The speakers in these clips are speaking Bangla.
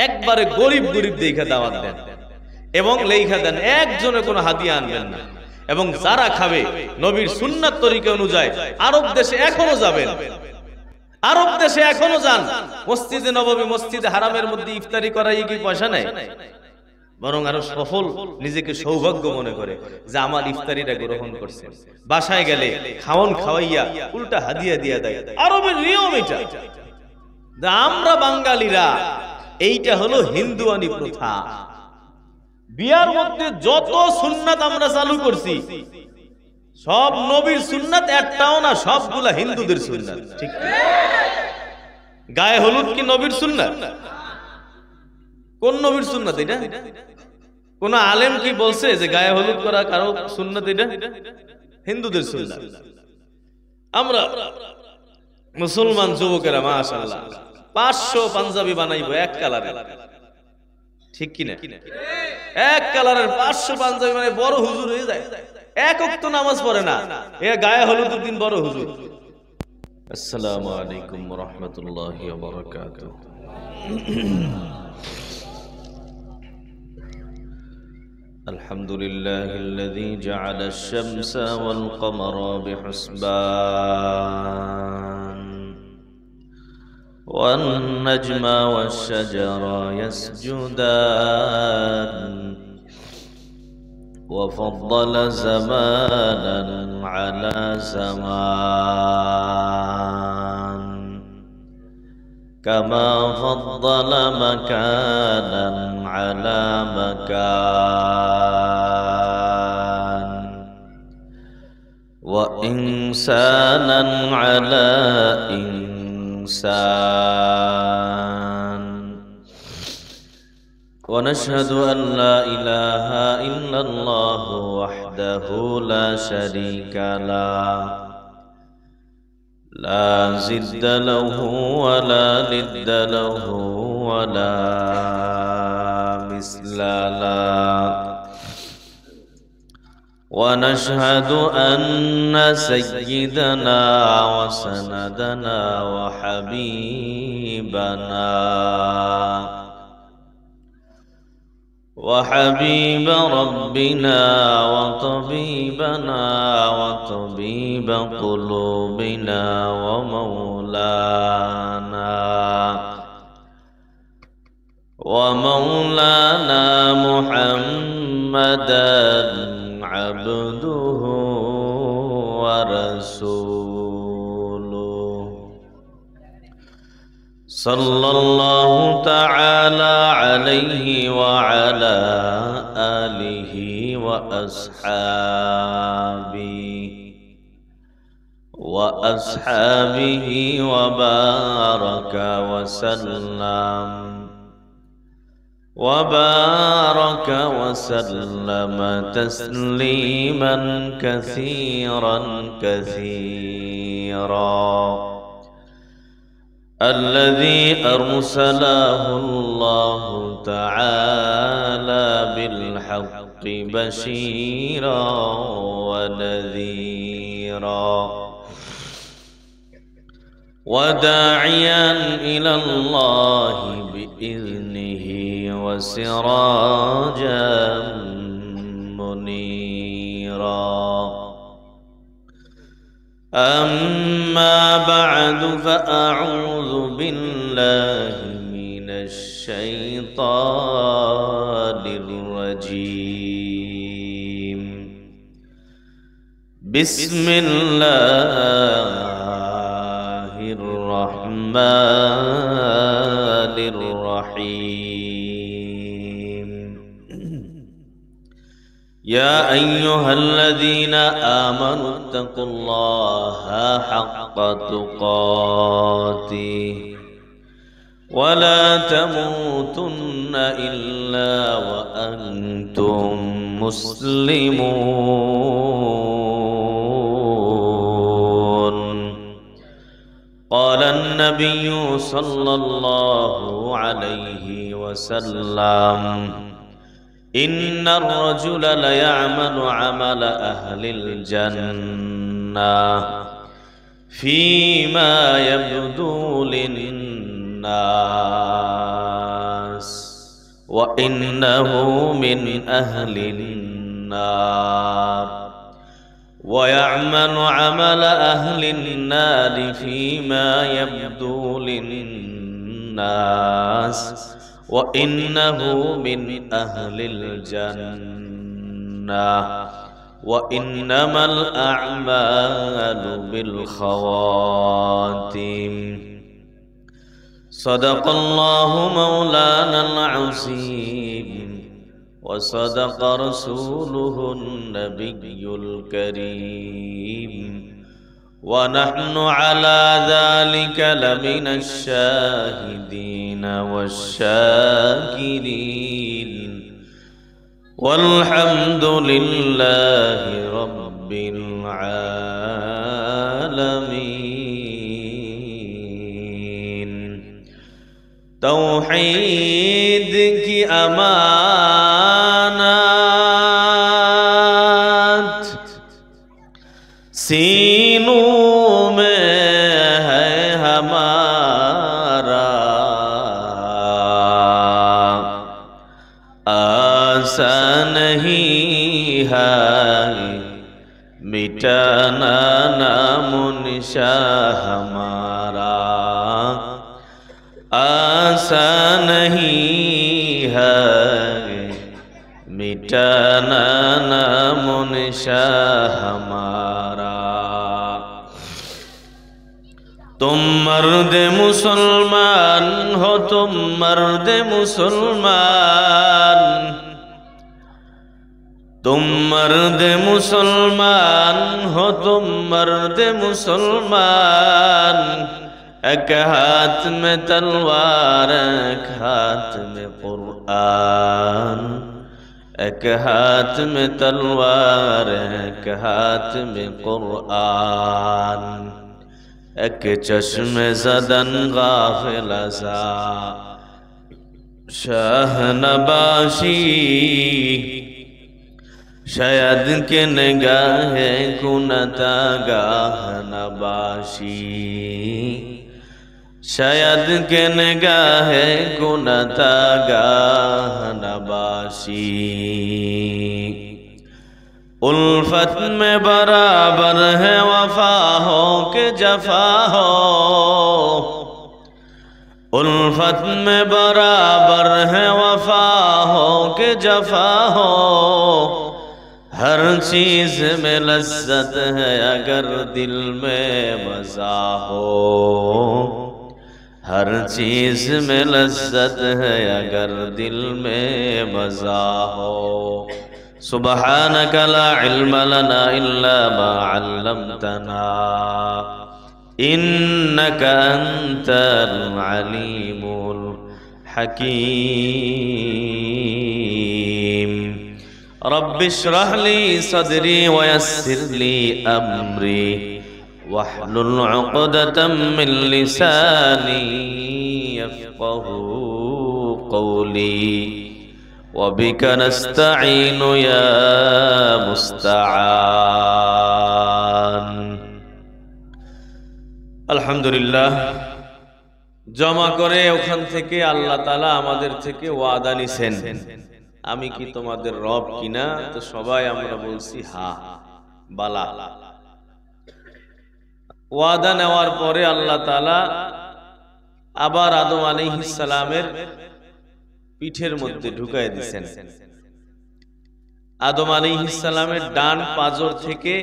একবারে গরিব গরিব দেখে দাওয়াত দেন এবং লেখা দেন, একজনে কোনো হাদিয়া আনবেন না। এবং যারা খাবে নবীর সুন্নাত তরিকা অনুযায়ী আরব দেশে এখনো যাবেন, আরব দেশে এখনো যান, মসজিদে নববী মসজিদে হারামের মধ্যে ইফতারি করাই কি পয়সা নেই, বরং আরো সফল নিজেকে সৌভাগ্য মনে করে যে আমার ইফতারিটা গ্রহণ করছে। বাসায় গেলে খাওন খাওয়াইয়া উল্টা হাদিয়া দিয়া দেয়। আরবের নিয়ম এটা। আমরা বাঙালিরা এইটা হলো হিন্দুয়ানি প্রথা। বিয়ার মধ্যে যত সুন্নাত আমরা চালু করছি সব নবীর সুন্নাত, একটাও না, সবগুলা হিন্দুদের সুন্নাত। ঠিক গায়ে হলুদ কি নবীর সুন্নাত? কোন নবীর সুন্নাত এটা? কোন আলেম কি বলছে যে গায়ে হলুদ করা কারো সুন্নাত? এটা হিন্দুদের সুন্নাত। আমরা মুসলমান যুবকেরা মাশাআল্লাহ 500 পাঞ্জাবি বানাইবো এক কালারে, ঠিক কিনা? এক কালারের 500 পাঞ্জাবি মানে বড় হুজুর হয়ে যায়। এক ওয়াক্ত নামাজ পড়ে না, এ গায়ে হলুদের দিন বড় হুজুর। আসসালামু আলাইকুম ওয়া রাহমাতুল্লাহি ওয়া বারাকাতুহু। আলহামদুলিল্লাহিল্লাযী জা'আলা আশ-শামসা ওয়াল কমারা বিহুসবান ওয়ান নাজমা ওয়াশ-শাজারা ইয়াসজুদান وفضل زمانا على زمان كما فضل مكانا على مكان وإنسانا على إنسان ونشهد أن لا إله إلا الله وحده لا شريك له لا ضد له ولا ند له ولا مثل له ونشهد أن سيدنا وسندنا وحبيب ربنا وطبيبنا وطبيب قلوبنا ومولانا محمدا عبده ورسوله صلى الله تعالى عليه وعلى آله وأصحابه وبارك وسلم تسليما كثيرا الذي أرسله الله تعالى بالحق بشيرا ونذيرا وداعيا إلى الله بإذنه وسراجا منيرا أما بعد فأعوذ بالله من الشيطان الرجيم بسم الله الرحمن الرحيم يا أيها الذين آمنوا اتقوا الله حق تقاته ولا تموتن إلا وأنتم مسلمون قال النبي صلى الله عليه وسلم إن الرجل ليعمل عمل أهل الجنة فيما يبدو للناس الناس وإنه من أهل النار ويعمل عمل أهل النار فيما يبدو للناس وإنه من أهل الجنة وإنما الأعمال بالخواتيم صدق الله مولانا العظيم وصدق رسوله النبي الكريم ونحن على ذلك لمن الشاهدين والشاكرين والحمد لله رب العالمين توحید کی امانت سینوں میں ہے ہمارا آسان نہیں ہے مٹانا نام نشا ہمارا آسان نہیں ہے مٹانا نام نشا ہمارا تم مرد مسلمان ہو تم مرد مسلمان تم مرد مسلمان ہو تم مرد مسلمان ایک ہاتھ میں تلوار ایک ہاتھ میں قرآن ایک ہاتھ میں تلوار ایک ہاتھ میں قرآن ایک چشم زدن غافل ازا شاہ نباشی شاید کہ نگاہ کنتا گاہ نباشی شاید کہ نگاہ کنتا گاہ نباشی الفت میں برابر ہے وفا ہو کہ جفا ہو الفت میں برابر ہے وفا ہو کہ جفا ہو ہر چیز میں لذت ہے اگر دل میں مزہ ہو ہر چیز میں لذت ہے اگر دل میں مزہ ہو سبحانك لا علم لنا إلا ما علمتنا إنك أنت العليم الحكيم رب اشرح لي صدري ويسر لي أمري واحلل عقدة من لساني يفقهوا قولي وبك نستعين يا مستعان الحمدللہ জমা করে ওখান থেকে আল্লাহ তাআলা আমাদের থেকে ওয়াদা নিছেন আমি কি তোমাদের রব কিনা তো সবাই আমরা বলছি হ্যাঁ বালা ওয়াদা নেওয়ার পরে আল্লাহ তাআলা আবার আদম আলাইহিস সালামের পিঠের মধ্যে ঢুকায় দিয়েছেন আদম আলাইহিস সালামের ডান পাজর থেকে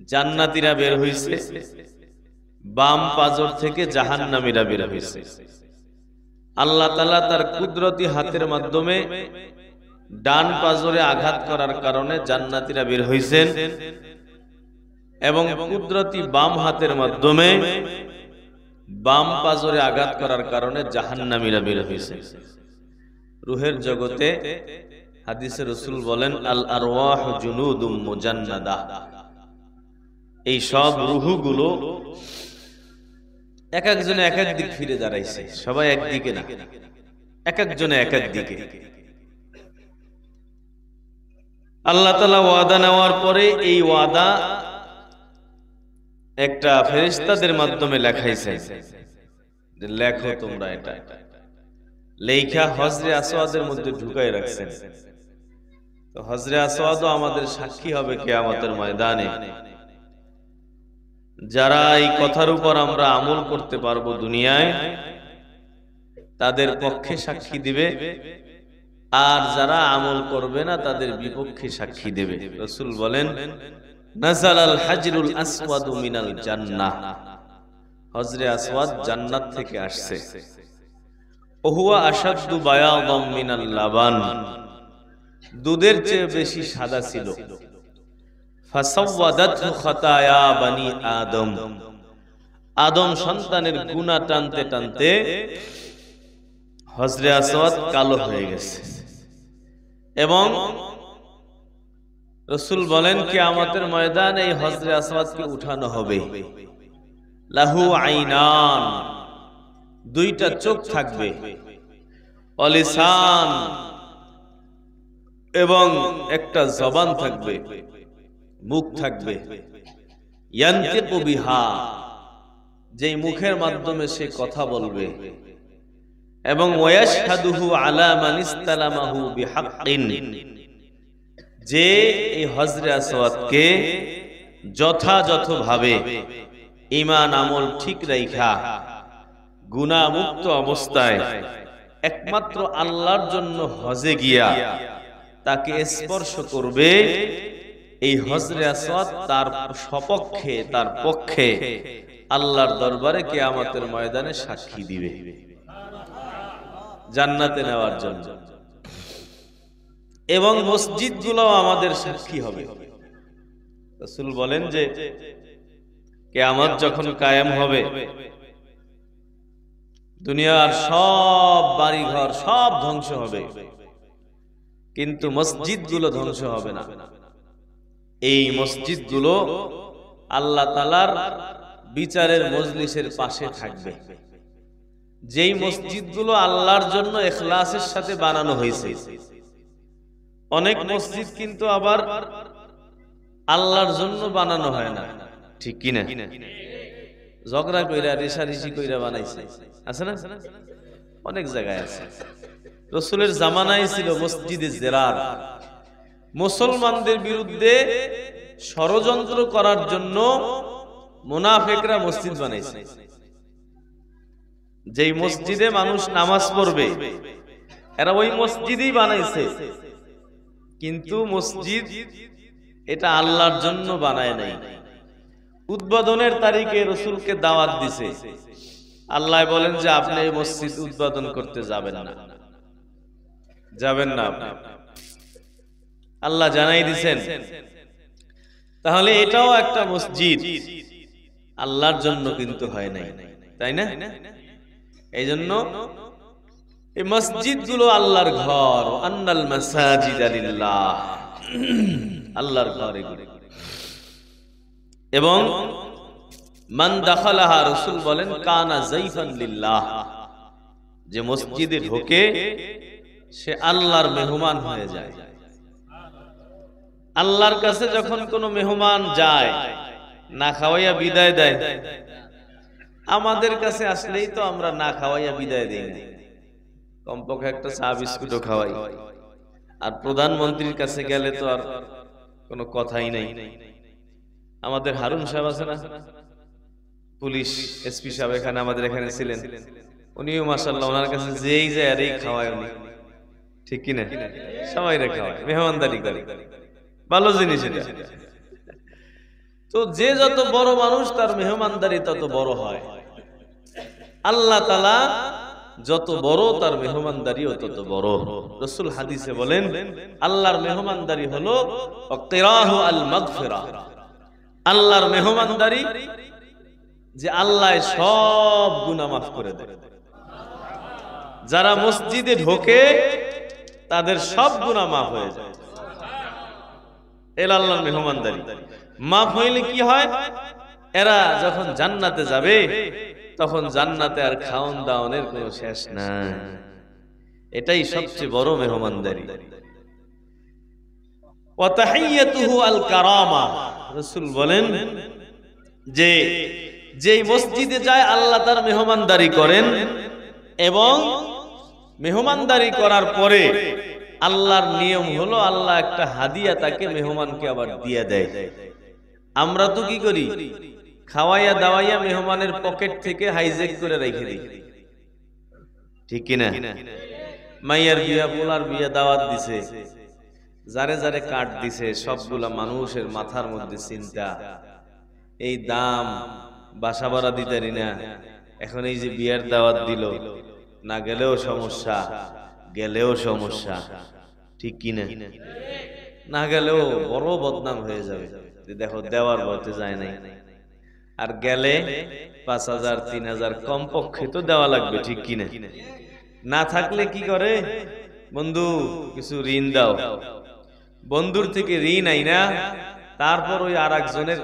জান্নাতীরা বের হইছে বাম পাজর থেকে জাহান্নামীরা বের হইছে আল্লাহ তাআলা তার কুদরতি হাতের মাধ্যমে ডান পাজরে আঘাত করার কারণে জান্নাতীরা বের হইছেন এবং কুদরতি বাম হাতের মাধ্যমে বাম পাজরে আঘাত করার কারণে জাহান্নামীরা বের হইছে রূহের জগতে হাদিসে রাসূল বলেন আল আরওয়াহু জুনুদুম মুজান্নাদা এই সব রূহগুলো এক একজনে এক এক দিক ফিরে দাঁড়াইছে সবাই একদিকে না এক একজনে এক এক দিকে আল্লাহ তাআলা ওয়াদা নেওয়ার পরে এই ওয়াদা একটা ফেরেশতাদের মাধ্যমে লেখাইছে যে লেখো তোমরা এটা, লেখা হজরে আসওয়াদের মধ্যে ঢুকাই রাখছেন। তো হজরে আসওয়াদও আমাদের সাক্ষী হবে কিয়ামতের ময়দানে। যারা এই কথার উপর আমরা আমল করতে পারবো দুনিয়ায়, তাদের পক্ষে সাক্ষী দিবে, আর যারা আমল করবে না তাদের বিপক্ষে সাক্ষী দেবে। রাসূল বলেন, নাযালাল হাজরুল আসওয়াদু মিনাল জান্নাহ, হজরে আসওয়াদ জান্নাত থেকে আসছে। ওহুয়া আশাদ্দু বায়াদাম মিনাল লাবান, দুধের চেয়ে বেশি সাদা ছিল। ফাসাওয়াদাতহু খাতায়া বানি আদম, আদম সন্তানের গুনাহ টানতে টানতে হজরে আসওয়াদ কালো হয়ে গেছে। এবং রাসূল বলেন কিয়ামতের ময়দানে এই হজরে আসওয়াদকে উঠানো হবে। লাহু আইনান, দুইটা চোখ থাকবে, অলিসান, এবং একটা জবান থাকবে, মুখ থাকবে। ইয়ানতিকু বিহা, যেই মুখের মাধ্যমে সে কথা বলবে। এবং ওয়াশহাদুহু আলা মান ইসতালামাহু বিহাক্কিন, যে এই হজরে আসওয়াদকে যথাযথভাবে ঈমান আমল ঠিক রাইখা গুনাহ মুক্ত অবস্থায় একমাত্র আল্লাহর জন্য হজে গিয়া তাকে স্পর্শ করবে, এই হজরে আসওয়াদ তার সপক্ষে, তার পক্ষে আল্লাহর দরবারে কিয়ামতের ময়দানে সাক্ষী দিবে জান্নাতে নেওয়ার জন্য। এবং মসজিদগুলো আমাদের সাক্ষী হবে। রাসূল বলেন যে কিয়ামত যখন কায়েম হবে, দুনিয়ার সব বাড়িঘর সব ধ্বংস হবে, কিন্তু মসজিদগুলো ধ্বংস হবে না। এই মসজিদগুলো আল্লাহ তাআলার বিচারের মজলিসের পাশে থাকবে। যেই মসজিদগুলো আল্লাহর জন্য ইখলাসের সাথে বানানো হয়েছে। অনেক মসজিদ কিন্তু আবার আল্লাহর জন্য বানানো হয় না, ঠিক কি না? ঝগড়া কইরা রেশারেশি কইরা বানাইছে, আছে না? অনেক জায়গায় আছে। রাসূলের জামানায় ছিল মসজিদে জিরার, মুসলমানদের বিরুদ্ধে ষড়যন্ত্র করার জন্য মুনাফিকরা মসজিদ বানাইছে। যেই মসজিদে মানুষ নামাজ পড়বে, এরা ওই মসজিদই বানাইছে, কিন্তু মসজিদ এটা আল্লাহর জন্য বানায় নাই। উদ্বোধনের তারিখে রাসূলকে দাওয়াত দিছে। আল্লাহ বলেন যে আপনি এই মসজিদ উদ্বোধন করতে যাবেন না, যাবেন না আপনি। আল্লাহ জানাই দিছেন। তাহলে এটাও একটা মসজিদ, আল্লাহর জন্য কিন্তু হয় নাই, তাই না? এই জন্য এই মসজিদগুলো আল্লাহর ঘর। আন্নাল মাসাজিদা লিল্লাহ, আল্লাহর ঘর এগুলো। এবং মান দাখালাহা, রাসূল বলেন কানা যাইফান লিল্লাহ, যে মসজিদে ঢোকে সে আল্লাহর মেহমান হয়ে যায়। আল্লাহর কাছে যখন কোনো মেহমান যায়, না খাওয়াইয়া বিদায় দেয়, আমাদের কাছে আসলেই তো আমরা না খাওয়াইয়া বিদায় দিই না, কমপক্ষে একটা চা বিস্কুটও খাওয়াই। আর প্রধানমন্ত্রীর কাছে গেলে তো আর কোনো কথাই নাই। আমাদের হারুন সাহেব আছে না, পুলিশ এসপি সাহেব, এখানে আমাদের এখানে ছিলেন, উনিও মাশাআল্লাহ ওনার কাছে যেই যায় আর এই খাওয়ায় উনি, ঠিক কিনা? সবাই রে খাওয়ায়, মেহমানদারি করে, ভালো জিনিস এটা। তো যে যত বড় মানুষ তার মেহমানদারি তত বড় হয়। আল্লাহ তাআলা যত বড় তার মেহমানদারিও তত বড়। রাসূল হাদিসে বলেন আল্লাহর মেহমানদারি হলো ইকরাহু আল মাগফিরা, আল্লাহর মেহমানদারি যে আল্লাহ সব গুনাহ মাফ করে দেয়। যারা মসজিদে ঢোকে তাদের সব গুনাহ মাফ হয়ে যায়। এর আল্লাহর মেহমানদারি মাফ হইলে কি হয়? এরা যখন জান্নাতে যাবে তখন জান্নাতে আর খাওন দাওনের কোনো শেষ নাই। এটাই সবচেয়ে বড় মেহমানদারি। ওয়া তাহিয়াতুহু আল কারামা, রাসূল বলেন যে যেই মসজিদে যায় আল্লাহ তার মেহমানদারি করেন, এবং মেহমানদারি করার পরে আল্লাহর নিয়ম হলো আল্লাহ একটা হাদিয়া তাকে মেহমানকে আবার দিয়ে দেয়। আমরা তো কি করি, খাওয়াইয়া দাওয়াইয়া মেহমানের পকেট থেকে হাইজেক করে রেখে দিই, ঠিক কিনা? মাইয়ার বিয়া, পোলার বিয়া দাওয়াত দিছে, যারে যারে কাট দিছে, সবগুলা মানুষের মাথার মধ্যে চিন্তা, এই দাম, বাসা ভাড়া দিতারি না, এখন এই যে বিয়ার দাওয়াত দিল, না গেলেও সমস্যা, গেলেও সমস্যা, ঠিক কিনা? না গেলেও বড় বদনাম হয়ে যাবে, দেখো দেওয়ার ভয়তে যায় নাই, আর গেলে ৫,০০০ ৩,০০০ কমপক্ষে তো দেওয়া লাগবে, ঠিক কিনা? না থাকলে কি করে, বন্ধু কিছু ঋণ দাও, বন্ধুর থেকে ঋণ আইনা তারপর ওই আর একজনের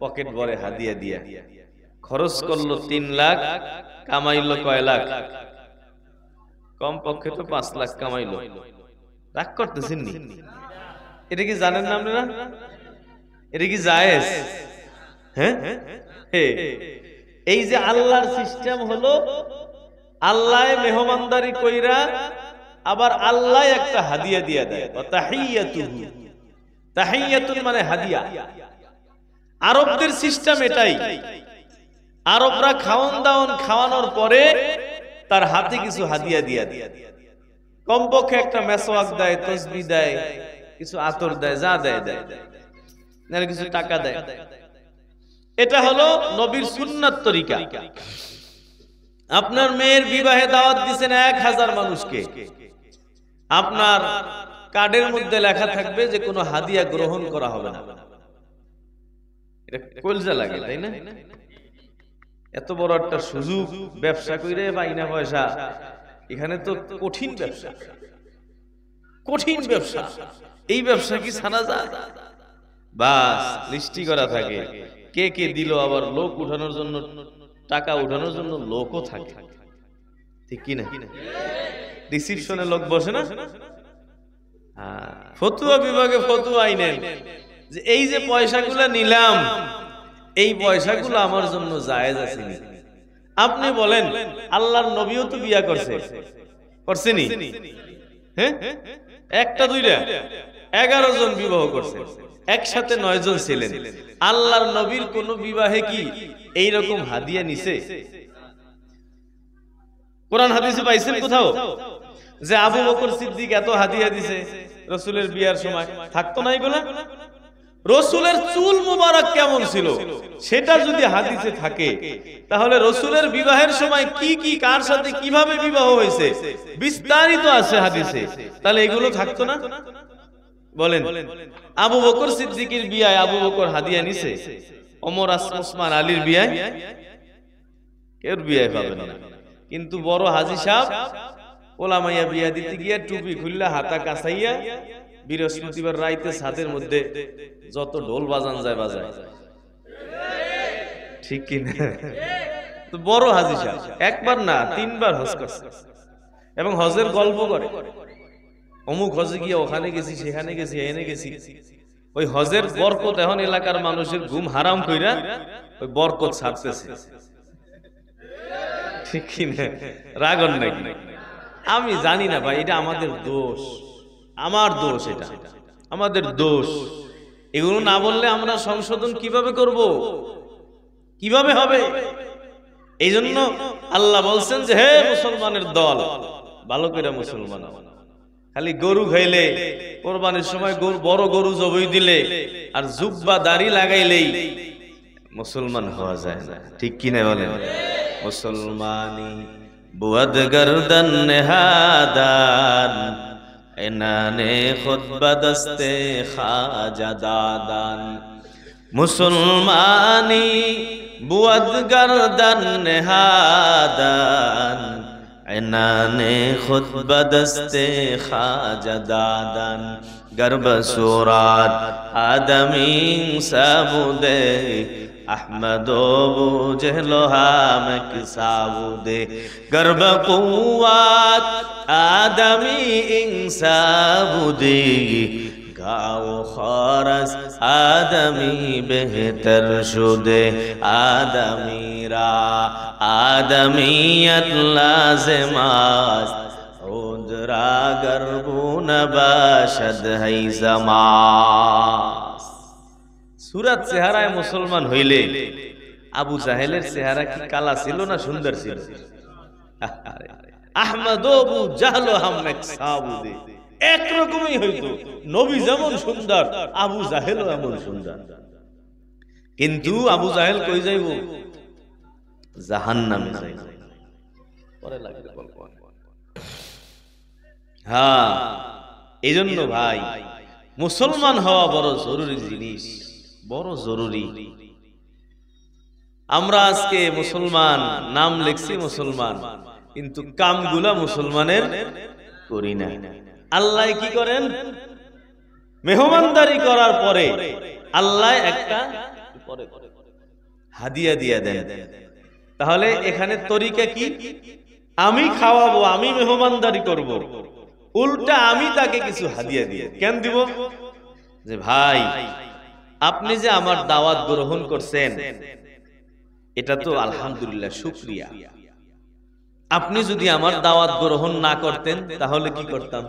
পকেট ভরে হাদিয়া দিয়া, খরচ করলো ৩ লাখ, কামাইলো কয় লাখ? কমপক্ষে তো ৫ লাখ কামাইলো। রাগ করতেছেন নি? এটা কি জানেন না আপনারা? এটা কি জায়েজ? হ্যাঁ, এই যে আল্লাহর সিস্টেম হলো, আল্লাহ মেহমানদারি কইরা আবার আল্লাহ একটা হাদিয়া দিয়া দেয়। তাহিয়াতুহু, তাহিয়াতুন মানে হাদিয়া। আরবদের সিস্টেম এটাই, আরবরা খাওয়ান দাওয়ান খাওয়ানোর পরে তার হাতে কিছু হাদিয়া দিয়া দেয়, কমপক্ষে একটা মেসওয়াক দেয়, তসবিহ দেয়, কিছু আতর দেয়, যা দেয় দেয়, নাহলে কিছু টাকা দেয়। এটা হলো নবীর সুন্নাত তরিকা। আপনার মেয়ের বিবাহে দাওয়াত দিয়েছেন ১,০০০ মানুষকে, আপনার কার্ডের মধ্যে লেখা থাকবে যে কোনো হাদিয়া গ্রহণ করা হবে না। এটা কলজা লাগে, তাই না? এত বড় একটা সুযোগ, ব্যবসা কইরে বাইনা পয়সা, এখানে তো কঠিন ব্যবসা, কঠিন ব্যবসা। এই ব্যবসা কি ছাড়া যায়? বাস লিস্টি করা থাকে, কে কে দিল, আবার লোক উঠানোর জন্য, টাকা উঠানোর জন্য লোকও থাকে, ঠিক কি না? রিসিপশনে লোক বসে না, ফতুয়া বিভাগে ফতুয়া আইনেন যে এই যে পয়সাগুলো নিলাম, এই পয়সাগুলো আমার জন্য জায়েজ আছে নি? আপনি বলেন, আল্লাহর নবীও তো বিয়া করছেনি, হ্যাঁ, একটা দুইটা 11 জন বিবাহ করছে, একসাথে 9 জন ছিলেন। আল্লাহর নবীর কোন বিবাহে কি এইরকম হাদিয়া নিছে? কোরআন হাদিসে পাইছেন কোথাও যে আবু বকর সিদ্দিক এত হাদিয়া দিছে রাসূলের বিয়ার সময়? থাকতো না এগুলা? রাসূলের চুল মুবারক কেমন ছিল সেটা যদি হাদিসে থাকে, তাহলে রাসূলের বিবাহের সময় কি কি, কার সাথে কিভাবে বিবাহ হয়েছে বিস্তারিত আছে হাদিসে, তাহলে এগুলো থাকতো না? বলেন, আবু বকর সিদ্দিকের বিয়ায় আবু বকর হাদিয়া নিছে? ওমর, ওসমান, আলীর বিয়ায় কেউ বিয়ায় পাবেন না। কিন্তু বড় হাজী সাহেব ওলামাইয়া বিয়া দিতে গিয়া টুপি খুললা, হাতা কাছাইয়া, বৃহস্পতিবার রাইতে ছাদের মধ্যে যত ঢোল বাজান যায় বাজায়, ঠিক কি না? তো বড় হাজী সাহেব একবার না 3 বার হজ করছে, এবং হজের গল্প করে, অমুক হজে গিয়ে ওখানে গেছি, সেখানে গেছি, এনে গেছি। ওই হজের বরকত এখন এলাকার মানুষের ঘুম হারাম কইরা ওই বরকত ছাড়তেছে, ঠিক কি না? রাগন নাকি? আমি জানি না ভাই, এটা আমাদের দোষ, আমার দোষ, এটা আমাদের দোষ। এগুলো না বললে আমরা সংশোধন কিভাবে করব, কিভাবে হবে? এই জন্য আল্লাহ বলছেন যে হে মুসলমানের দল, ভালো করে মুসলমান, খালি গরু খাইলে, কোরবানির সময় বড় গরু জবাই দিলে আর জুব্বা দাড়ি লাগাইলেই মুসলমান হওয়া যায় না, ঠিক কি না? বলেন, মুসলমানি বুয়াদ গর্দন নেহাদান, এনানে খুতবা দস্তে খাজা দাদান। মুসলমানি বুয়াদ গর্দন নেহাদান, এনানে খুতবা দস্তে খাজা দাদান। গর্ব সুরাত আদমি সাবুদে, احمد و جہلو ہامک ساودے. گرب قوات آدمی انسابودے, گاو خارس آدمی بہتر شدے. آدمی میرا آدمیت لازم است عذرا گربون باشد ہے زماس সূরাত চেহারায় মুসলমান হইলে আবু জাহেলের চেহারা কি কালা ছিল না সুন্দর ছিল আহমদ আবু জাহল হাম এক সাবুদে এক রকমই হইতো নবী যেমন সুন্দর আবু জাহেলও এমন সুন্দর কিন্তু আবু জাহেল কই যাইবো জাহান্নামে যাইব পরে লাগবে গল্প হ্যাঁ এইজন্য ভাই মুসলমান হওয়া বড় জরুরি জিনিস বড় জরুরি আমরা আজকে মুসলমান নাম লিখছি মুসলমান কিন্তু কামগুলা মুসলমানের করি না আল্লাহ কি করেন মেহমানদারি করার পরে আল্লাহ একটা হাদিয়া দিয়া দেন তাহলে এখানে তরিকা কি আমি খাওয়াবো আমি মেহমানদারি করব উল্টা আমি তাকে কিছু হাদিয়া দিয়ে কেন দিব যে ভাই আপনি যে আমার দাওয়াত গ্রহণ করছেন এটা তো আলহামদুলিল্লাহ শুকরিয়া আপনি যদি আমার দাওয়াত গ্রহণ না করতেন তাহলে কি করতাম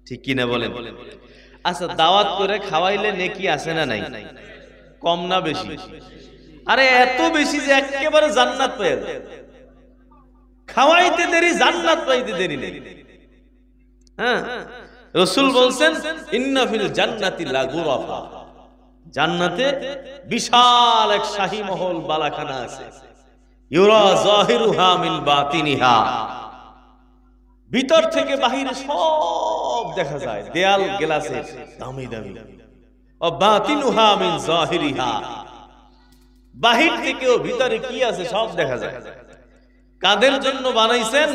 ঠিক কি না বলেন আচ্ছা দাওয়াত করে খাওয়াইলে নেকি আছে না নাই কম না বেশি আরে এত বেশি যে একেবারে জান্নাত পেয়ে যায় খাওয়াইতে দেরি জান্নাত পাইতে দেরি নেই হ্যাঁ রাসূল বলেন ইন্না ফিল জান্নাতি লাগুরাফা জান্নাতে বিশাল এক শাহী মহল বালাখানা আছে ইউরা যাহিরুহা মিন বাতিনিহা ভিতর থেকে বাহিরে সব দেখা যায় দেয়াল গ্লাসে দামি দামি ও বাতিনুহা মিন যাহিরিহা বাহির থেকেও ভিতরে কি আছে সব দেখা যায় কাদের জন্য বানাইছেন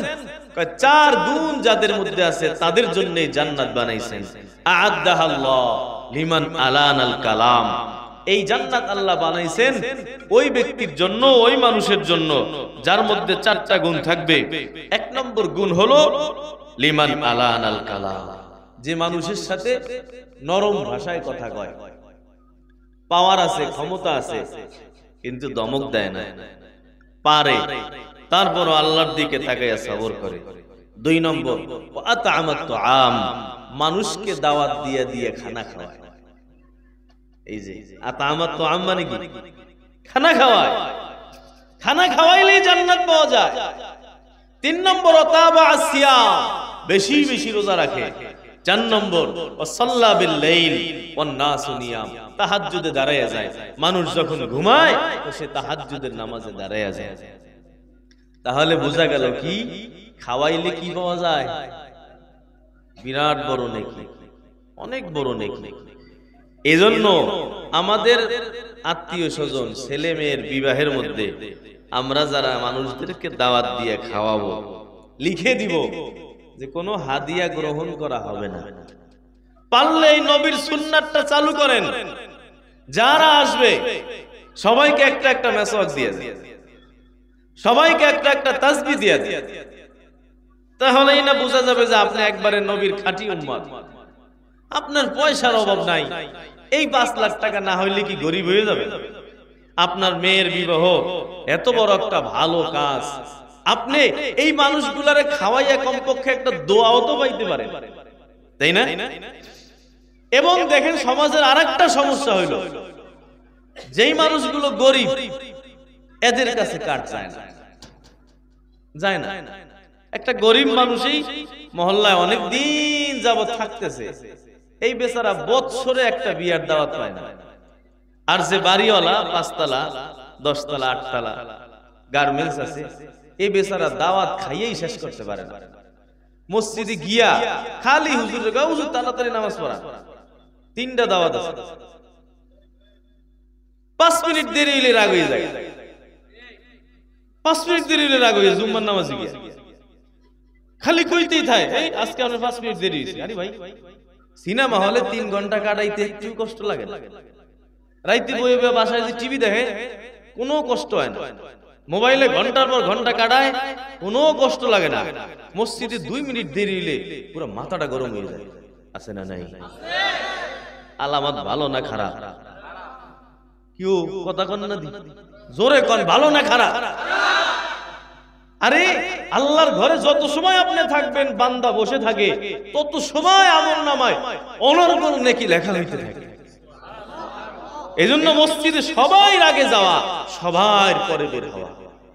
চার গুণ যাদের মধ্যে আছে তাদের জন্য জান্নাত বানাইছেন আ'আদাহাল্লাহ লিমান আলানাল কালাম এই জান্নাত আল্লাহ বানাইছেন ওই ব্যক্তির জন্য ওই মানুষের জন্য যার মধ্যে চারটা গুণ থাকবে এক নম্বর গুণ হলো লিমান আলানাল কালাম যে মানুষের সাথে নরম ভাষায় কথা কয় পাওয়ার আছে ক্ষমতা আছে কিন্তু দমক দেয় না পারে তারপর আল্লাহর দিকে তাকাইয়া সবর করে দুই নম্বর আতআমাত তুআম মানুষকে দাওয়াত দিয়ে দিয়ে খানা খাওয়ায় এই যে আতআমাত তুআম মানে কি খানা খাওয়ায় খানা খাওয়াইলেই জান্নাত পাওয়া যায় তিন নম্বর তাবা সিয়াম বেশি বেশি রোজা রাখে চার নম্বর ওয়াসাল্লা বিল লাইল ওয়ান নাসু নিয়াম তাহাজ্জুদে দাঁড়ায়া যায় মানুষ যখন ঘুমায় তো সে তাহাজ্জুদের নামাজে দাঁড়ায়া যায় তাহলে বোঝা গেল কি খাওয়াইলে কি পাওয়া যায় বিরাট বড় নেকি অনেক বড় নেকি এজন্য আমাদের আত্মীয় স্বজন ছেলে মেয়ের বিবাহের মধ্যে আমরা যারা মানুষদেরকে দাওয়াত দিয়ে খাওয়াবো লিখে দিব যে কোনো হাদিয়া গ্রহণ করা হবে না পারলে এই নবীর সুন্নাতটা চালু করেন যারা আসবে সবাইকে একটা একটা মেসওয়াক দিয়ে দেন সবাইকে একটা একটা তাসবিহ দিয়ে দেন তাহলেই না বোঝা যাবে যে আপনি একবারে নবীর খাঁটি উম্মত আপনার পয়সার অভাব নাই এই 5 লাখ টাকা না হইলে কি গরিব হয়ে যাবে আপনার মেয়ের বিবাহ এত বড় একটা ভালো কাজ আপনি এই মানুষগুলারে খাওয়াইয়া কমপক্ষে একটা দোয়াও তো পাইতে পারেন তাই না এবং দেখেন সমাজের আরেকটা সমস্যা হইল যেই মানুষগুলো গরিব এদের কাছে কাট যায় না একটা গরিব মানুষই মহল্লায় অনেক দিন যাবত থাকতেছে এই বেচারা বছরে একটা বিয়ার দাওয়াত পায় না আর যে বাড়িওয়ালা 5 তলা 10 তলা 8 তলা গার্মেন্টস আছে এই বেচারা দাওয়াত খাইয়েই শেষ করতে পারে না মসজিদে গিয়া খালি হুজুরের গা হুজুর তাড়াতাড়ি নামাজ পড়া 3টা দাওয়াত আছে 5 মিনিট দেরি হইলে রাগ হয়ে যায় 5 মিনিট দেরি হইলে রাগ হয়ে জুম্মার নামাজে গিয়া খালি কইতেই থাকে এই আজকে আমরা 5 মিনিট দেরি হইছে আরে ভাই সিনেমা হলে 3 ঘন্টা কাটাইতে একটু কষ্ট লাগে রাইতে বইয়ে বাসায় যে টিভি দেখে কোনো কষ্ট হয় না মোবাইলে ঘন্টার পর ঘন্টা কাটায় কোনো কষ্ট লাগে না মসজিদে 2 মিনিট দেরি হইলে পুরো মাথাটা গরম হয়ে যায় আছে না নাই আলামত ভালো না খারাপ কেউ কথা কন না দি জোরে কোন ভালো না খারাপ? আরে আল্লাহর ঘরে যত সময় আপনি থাকবেন, বান্দা বসে থাকে, তত সময় আমলনামায় অনর্গল নেকি লেখা হইতে থাকে। এজন্য মসজিদে সবাই আগে যাওয়া, সবার পরে বের হওয়া,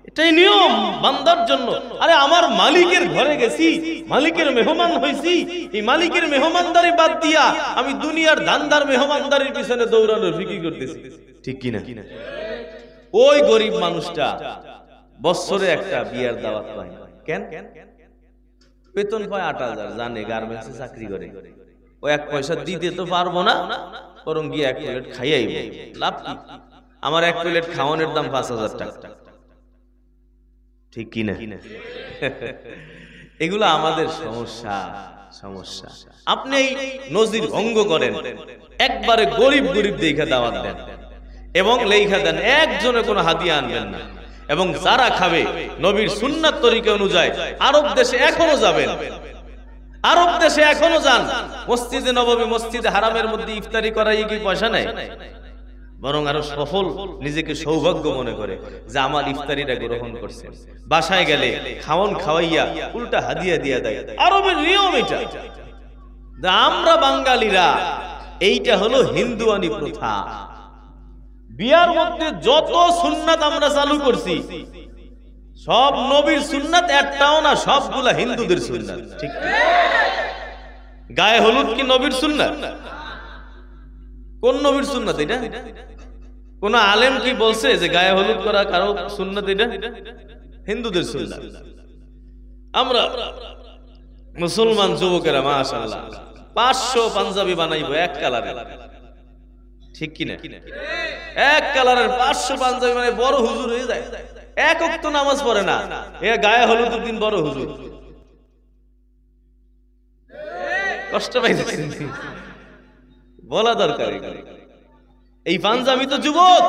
এটাই নিয়ম বান্দার জন্য। আরে আমার মালিকের ঘরে গেছি, মালিকের মেহমান হইছি, এই মালিকের মেহমানদারি বাদ দিয়া আমি দুনিয়ার ধান্দার মেহমানদারির পিছনে দৌড়ানোর ফিকির করতেছি, ঠিক কিনা? ওই গরিব মানুষটা বছরে একটা বিয়ার দাওয়াত পায়, কেন? বেতন পায় ৮,০০০, জানে গার্মেন্টসে চাকরি করে, ও ১ পয়সা দিতে তো পারবো না, বরং গিয়ে ১ প্লেট খাইয়াই লাভ কি? আমার ১ প্লেট খাওয়ানোর দাম ৫,০০০ টাকা, ঠিক কিনা? এগুলো আমাদের সমস্যা। আপনি এই নজির ভঙ্গ করেন, একবারে গরিব গরিব দেখে দাওয়াত দেন এবং লেখা দেন, একজনে কোনো হাদিয়া আনবেন না। এবং যারা খাবে নবীর সুন্নাত তরিকা অনুযায়ী আরব দেশে এখনো যাবেন, আরব দেশে এখনো যান, মসজিদে নববী, মসজিদে হারামের মধ্যে ইফতারি করাই কি পয়সা নেই? বরং আরো সফল, নিজেকে সৌভাগ্য মনে করে যে আমার ইফতারিটা গ্রহণ করছে। বাসায় গেলে খাওয়ান খাওয়াইয়া উল্টা হাদিয়া দিয়া দেয়। আরবের নিয়ম এটা। আমরা বাঙালিরা, এইটা হলো হিন্দুয়ানি প্রথা। বিয়ার মধ্যে যত সুন্নাত আমরা চালু করছি, সব নবীর সুন্নাত একটাও না, সবগুলা হিন্দুদের সুন্নাত, ঠিক? গায়ে হলুদ কি নবীর সুন্নাত? কোন নবীর সুন্নাত এটা? কোন আলেম কি বলছে যে গায়ে হলুদ করা কারো সুন্নাত? এটা হিন্দুদের সুন্নাত। আমরা মুসলমান যুবকেরা মাশাআল্লাহ ৫০০ পাঞ্জাবি বানাইবো এক কালারে, ঠিক কিনা? এক কালারের ৫০০ পাঞ্জাবি মানে বড় হুজুর হয়ে যায়। এক ওয়াক্ত নামাজ পড়ে না, এ গায়ে হলুদের দিন বড় হুজুর। কষ্ট পাইতেছেন, বলা দরকার। এই পাঞ্জাবি তো যুবক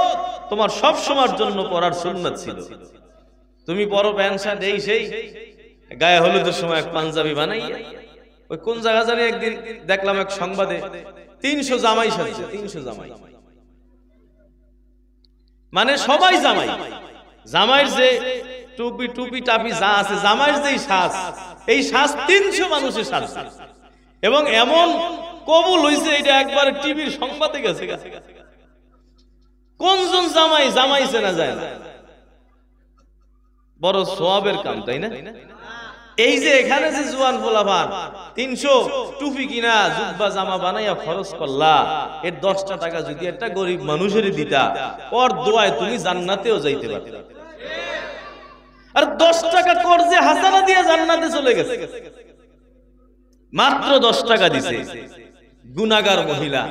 তোমার সব সময়ের জন্য পরার সুন্নাত ছিল। তুমি পরো প্যান্ট শার্ট এই সেই, গায়ে হলুদের সময় এক পাঞ্জাবি বানাই। ওই কোন জায়গা জানি একদিন দেখলাম এক সংবাদে ৩০০ জামাই সাজছে, ৩০০ জামাই, মানে সবাই জামাই। জামাইয়ের যে টুপি টুপি টাপি যা আছে, জামাইয়ের যেই সাজ, এই সাজ ৩০০ মানুষের সাজ। এবং এমন কবুল হইছে, এটা একবার টিভির সংবাদে গেছে। কোনজন জামাই জামাইছে না যায় না, বড় সওয়াবের কাম, তাই না? এই যে এখানে যে জুয়ান পোলাপান ৩০০ টুপি কিনা জুব্বা জামা বানাইয়া খরচ করলা, এর ১০টা টাকা যদি একটা গরিব মানুষের দিতা, ওর দোয়ায় তুমি জান্নাতেও যাইতে পারতে। আর ১০ টাকা কর্জে হাসানা দিয়ে জান্নাতে চলে গেছে। মাত্র ১০ টাকা দিছে। গুনাহগার মহিলা,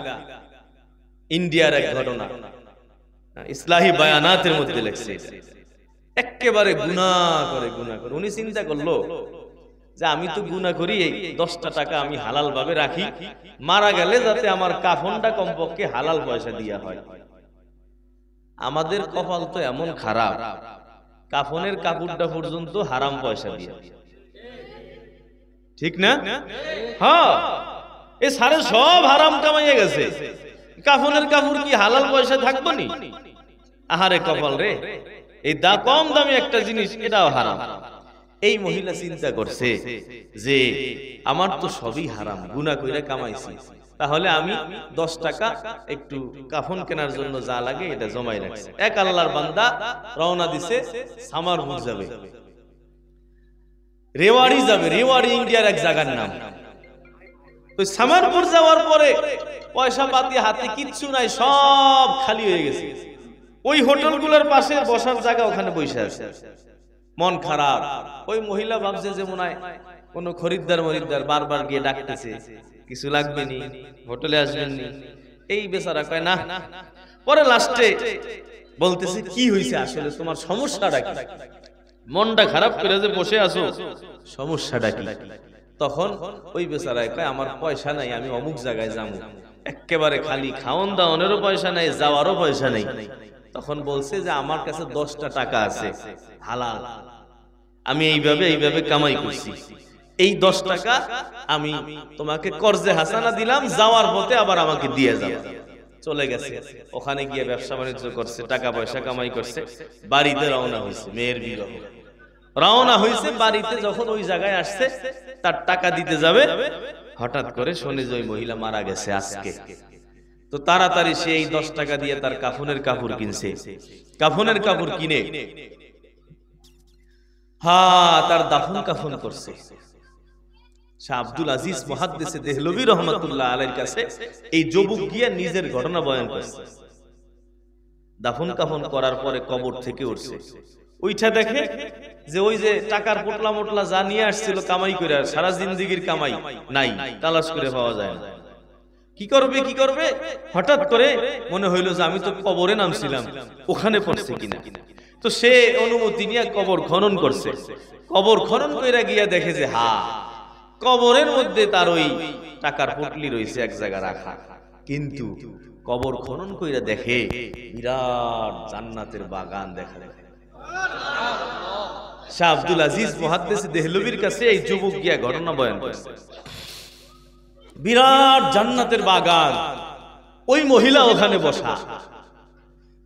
ইন্ডিয়ার এক ঘটনা, ইসলাহি বায়ানাতের মধ্যে লেখছে। একেবারে গুনাহ করে। উনি চিন্তা করলো যে আমি তো গুনাহ করি, এই ১০টা টাকা আমি হালাল ভাবে রাখি, মারা গেলে যাতে আমার কাফনটা কমপক্ষে হালাল পয়সা দিয়া হয়। আমাদের কপাল তো এমন খারাপ, কাফনের কাপড়টা পর্যন্ত হারাম পয়সা দিয়া, ঠিক না? হ্যাঁ, এ সারে সব হারাম কামাইয়ে গেছে, কাফনের কাপড় কি হালাল পয়সা থাকবো নি? আহারে কপাল রে, এই কম দামি একটা জিনিস, এটাও হারাম। এই মহিলা চিন্তা করছে যে আমার তো সবই হারাম, গুনাহ কইরা কামাইছি, তাহলে আমি ১০ টাকা একটু কাফন কেনার জন্য যা লাগে এটা জমাই রাখছি। এক আল্লাহর বান্দা রওনা দিছে, সামারপুর যাবে, রেওয়াড়ি যাবে। রেওয়াড়ি ইন্ডিয়ার এক জায়গার নাম। ওই সামারপুর যাওয়ার পরে পয়সা পাতি হাতে কিচ্ছু নাই, সব খালি হয়ে গেছে। ওই হোটেলগুলোর পাশে বসার জায়গা, ওখানে বসে আছে, মন খারাপ। ওই মহিলা ভাবছে যে মনে হয় কোন খরিদ্দার বারবার গিয়ে ডাকতেছে, কিছু লাগবে নি, হোটেলে আসবেন নি। এই বেচারা কয় না। পরে লাস্টে বলতেছে, কি হয়েছে আসলে, তোমার সমস্যাটা কি? মনটা খারাপ করে যে বসে আছো, সমস্যাটা কি? তখন ওই বেচারায় কয়, আমার পয়সা নাই, আমি অমুক জায়গায় যাবো, একেবারে খালি, খাওন দাওয়ানেরও পয়সা নাই, যাওয়ারও পয়সা নাই। তখন বলছে যে আমার কাছে ১০টা টাকা আছে হালাল, আমি এইভাবে কামাই করছি, এই ১০ টাকা আমি তোমাকে কর্জে হাসানা দিলাম, যাওয়ার পথে আবার আমাকে দিয়ে যাও। চলে গেছে, ওখানে গিয়ে ব্যবসা বাণিজ্য করছে, টাকা পয়সা কামাই করছে, বাড়িতে রওনা হয়েছে, মেয়ের বিবাহ রওনা হয়েছে। বাড়িতে যখন ওই জায়গায় আসছে, তার টাকা দিতে যাবে, হঠাৎ করে শোনে যে ওই মহিলা মারা গেছে আজকে। তো তাড়াতাড়ি সে এই 10 টাকা দিয়ে তার কাফনের কাপড় কিনছে। কাফনের কাপড় কিনে তার দাফন কাফন করছে। শাহ আব্দুল আজিজ মুহাদ্দিস দেহলভী রহমাতুল্লাহ আলাইহির কাছে এই যুবক গিয়া নিজের ঘটনা বয়ান করছে। দাফন কাফন করার পরে কবর থেকে উঠছে, ওইটা দেখে যে ওই যে টাকার পোটলা মোটলা যা নিয়ে আসছিল কামাই করে, সারা জিন্দেগির কামাই নাই, তালাশ করে পাওয়া যায় না। কি করবে হঠাৎ করে মনে হইলো যে আমি তো কবরে নামছিলাম, ওখানে পড়ছে কিনা। তো সে অনুমতি নিয়ে কবর খনন করছে। কবর খনন কইরা গিয়া দেখে যে কবরের মধ্যে তার ওই টাকার পুটলি রয়েছে এক জায়গায় রাখা, কিন্তু কবর খনন কইরা দেখে বিরাট জান্নাতের বাগান দেখা যায়। শাহ আব্দুল আজিজ মুহাদ্দিস দেহলভীর কাছে এই যুবক গিয়া ঘটনা বয়ান করছে। বিরাট জান্নাতের বাগান, ওই মহিলা ওখানে বসা।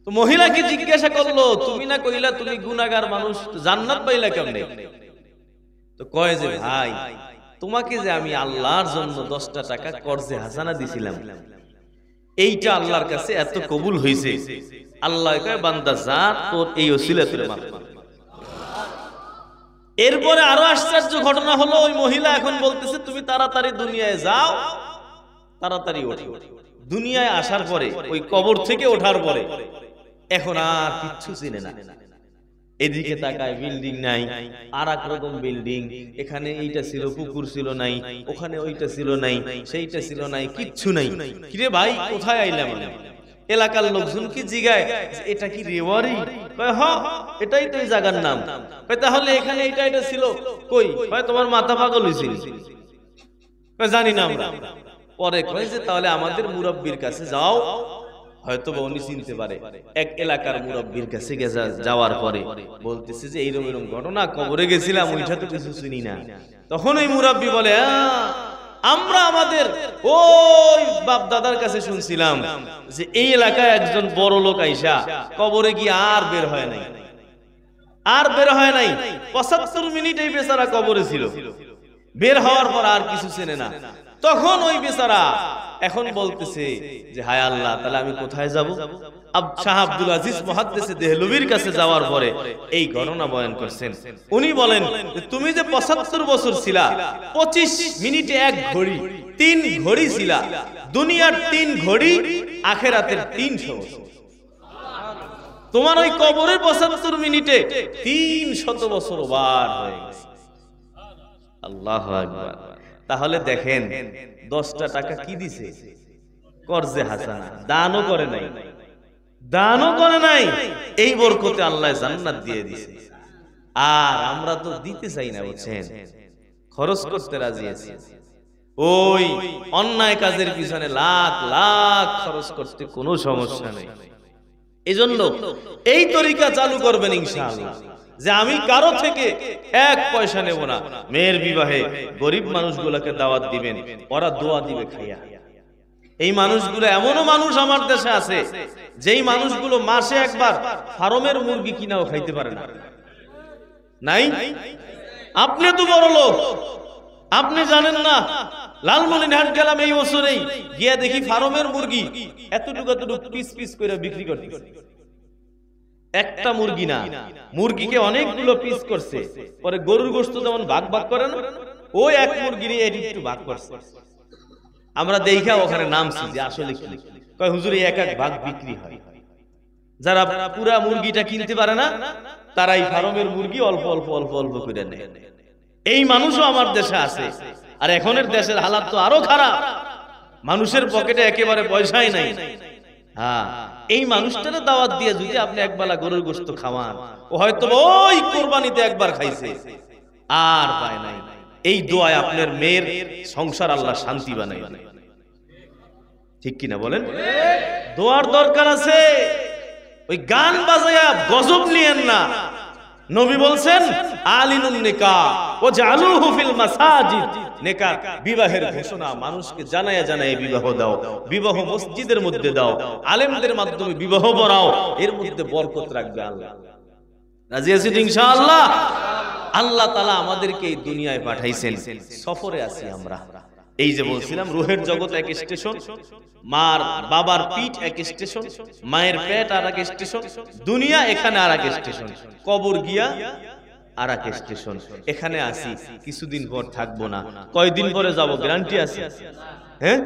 তো মহিলাকে জিজ্ঞাসা করলো, তুমি না কইলা তুমি গুনাহগার মানুষ, জান্নাত পাইলা কেমনে? তো কয় যে ভাই, তোমাকে যে আমি আল্লাহর জন্য 10টা টাকা কর্জে হাসানা দিছিলাম, এইটা আল্লাহর কাছে এত কবুল হইছে। আল্লাহ কয় বান্দা যা, তোর এই ওসিলা তোরে মাফ করব। এরপরে আরো আশ্চর্য ঘটনা হলো, ওই মহিলা এখন বলতেছে তুমি তাড়াতাড়ি দুনিয়ায় যাও, তাড়াতাড়ি ওঠো। দুনিয়ায় আসার পরে, ওই কবর থেকে ওঠার পরে এখন আর কিচ্ছু চিনে না। এদিকে তাকায়, বিল্ডিং নাই, আর এক রকম বিল্ডিং, এখানে এইটা ছিল, পুকুর ছিল নাই, ওখানে ওইটা ছিল নাই, সেইটা ছিল নাই, কিচ্ছু নাই। কিরে ভাই, কোথায় আইলাম আমি? এলাকার লোকজন কি জিগায় এটা কি রেওয়ারি? কয় হ্যাঁ, এটাই তো এই জায়গার নাম। কয় তাহলে এখানে এটা ছিল কই? কয় তোমার মাথা পাগল হইছিল। কয় জানি না আমরা। পরে কয় যে তাহলে আমাদের মুরব্বির কাছে যাও, হয়তো বা উনি চিনতে পারে। এক এলাকার মুরব্বির কাছে যাওয়ার পরে বলতেছে যে এইরকম ঘটনা, কবরে গেছিলাম, ওইটা তো কিছু চিনি না। তখন ওই মুরব্বি বলে, আমরা আমাদের ওই বাপ দাদার কাছে শুনছিলাম যে এই এলাকায় একজন বড় লোক আইসা কবরে গিয়ে আর বের হয় নাই, 75 মিনিট এই বেচারা কবরে ছিল, বের হওয়ার পর আর কিছু চেনে না। তখন ওই বেচারা এখন বলতেছে যে হায় আল্লাহ, তাহলে আমি কোথায় যাব? শাহ আব্দুল আজিজ মুহাদ্দিস দেহলভীর কাছে যাওয়ার পরে এই ঘটনা বয়ান করছেন। উনি বলেন তুমি যে 75 বছর ছিলা, 25 মিনিটে 1 ঘড়ি, 3 ঘড়ি ছিলা। দুনিয়ার 3 ঘড়ি, আখিরাতের 300 বছর। তোমার ওই কবরের 75 মিনিটে 300 বছর ওভার হয়ে গেছে। আল্লাহু আকবার। তাহলে দেখেন 10টা টাকা কি দিছে? কর্জে হাসানা, দানও করে নাই, এই বরকতে আল্লাহ জান্নাত দিয়ে দিছে। আর আমরা তো দিতে চাই না, বুঝছেন, খরচ করতে রাজি আছি। ওই অন্যায় কাজের পিছনে লাখ লাখ খরচ করতে কোনো সমস্যা নেই। এজন্য এই তরিকা চালু করবেন ইনশাআল্লাহ, যে আমি কারো থেকে 1 পয়সা নেব না। মেয়ের বিবাহে গরিব মানুষগুলোকে দাওয়াত দিবেন, ওরা দোয়া দিবে খাইয়া। এই মানুষগুলো, এমনও মানুষ আমার দেশে আছে যেই মানুষগুলো মাসে একবার ফার্মের মুরগি কিনাও খাইতে পারে না। নাই? আপনি তো বড় লোক, আপনি জানেন না? লালমনিরহাট গেলাম এই বছরেই, গিয়া দেখি ফার্মের মুরগি এতটুকু পিস পিস করে বিক্রি করতেছে। একটা মুরগি না, মুরগিকে অনেকগুলো পিস করছে। পরে গরুর গোশত যেমন ভাগ ভাগ করে না, ওই এক মুরগির একটু ভাগ করছে। আমরা দেখা ওখানে নামছি যে আসলে কি। কয় হুজুর এই এক ভাগ বিক্রি হয়। যারা পুরা মুরগিটা কিনতে পারে না, তারাই ফার্মের মুরগি অল্প অল্প অল্প অল্প করে নেয়। এই মানুষও আমার দেশে আছে। আর এখনের দেশের হালাত তো আরো খারাপ, মানুষের পকেটে একেবারে পয়সাই নাই। এই মানুষটারে দাওয়াত দিয়ে যদি আপনি একবেলা গরুর গোশত খাওয়ান, ও হয়তো ওই কুরবানিতে একবার খাইছে, আর পায় নাই। এই দোয়ায় আপনার মেয়ের সংসার আল্লাহ শান্তি বানাই। ঠিক কিনা বলেন? দোয়ার দরকার আছে। ওই গান বাজায়া গজব নিয়েন না। নবী বলছেন আলিনুন নিকাহ ওয়া জালুহু ফিল মাসাজিদ, নিকাহ বিবাহের ঘোষণা মানুষকে জানায়া জানায়া বিবাহ দাও, বিবাহ মসজিদের মধ্যে দাও, আলেমদের মাধ্যমে বিবাহ পড়াও, এর মধ্যে বরকত রাখবে আল্লাহ। রাজি আছি ইনশাআল্লাহ। আল্লাহ তাআলা আমাদেরকে এই দুনিয়ায় পাঠাইছেন, সফরে আছি আমরা। এই যে বলছিলাম রুহের জগৎ এক স্টেশন, মার বাবার পিঠ এক স্টেশন, মায়ের পেট আর এক স্টেশন, দুনিয়া এখানে আর এক স্টেশন, কবর গিয়া আর এক স্টেশন। এখানে আসি, কিছুদিন পর থাকবো না, কয়দিন পরে যাব গ্যারান্টি আছে? হ্যাঁ,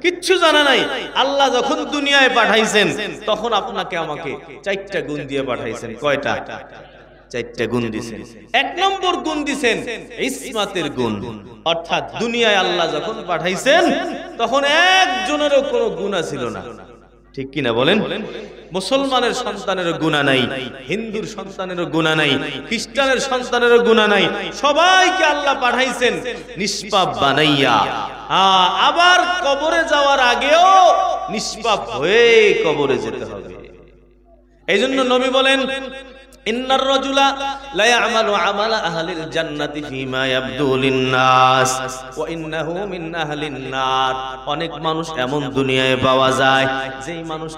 কিচ্ছু জানা নাই। আল্লাহ যখন দুনিয়ায় পাঠাইছেন তখন আপনাকে আমাকে 4টা গুণ দিয়ে পাঠাইছেন। কয়টা? 4টা গুণ দিয়েছেন। 1 নম্বর গুণ দিয়েছেন ইসমাতের গুণ, অর্থাৎ দুনিয়ায় আল্লাহ যখন পাঠাইছেন তখন একজনেরও কোনো গুনাহ ছিল না। ঠিক কি না বলেন? মুসলমানের সন্তানেরও গুনাহ নাই, হিন্দুর সন্তানেরও গুনাহ নাই, খ্রিস্টানের সন্তানেরও গুনাহ নাই, সবাইকে আল্লাহ পাঠাইছেন নিষ্পাপ বানাইয়া। আবার কবরে যাওয়ার আগেও নিষ্পাপ হয়ে কবরে যেতে হবে। এইজন্য নবী বলেন ইন্নার রাজুলা লা ইয়ামালু আমালা আহলিল জান্নাতি ফীমা ইয়াবদু লিন-নাস ওয়া ইন্নাহু মিন আহলিন নার। অনেক মানুষ এমন দুনিয়ায় পাওয়া যায় যেই মানুষ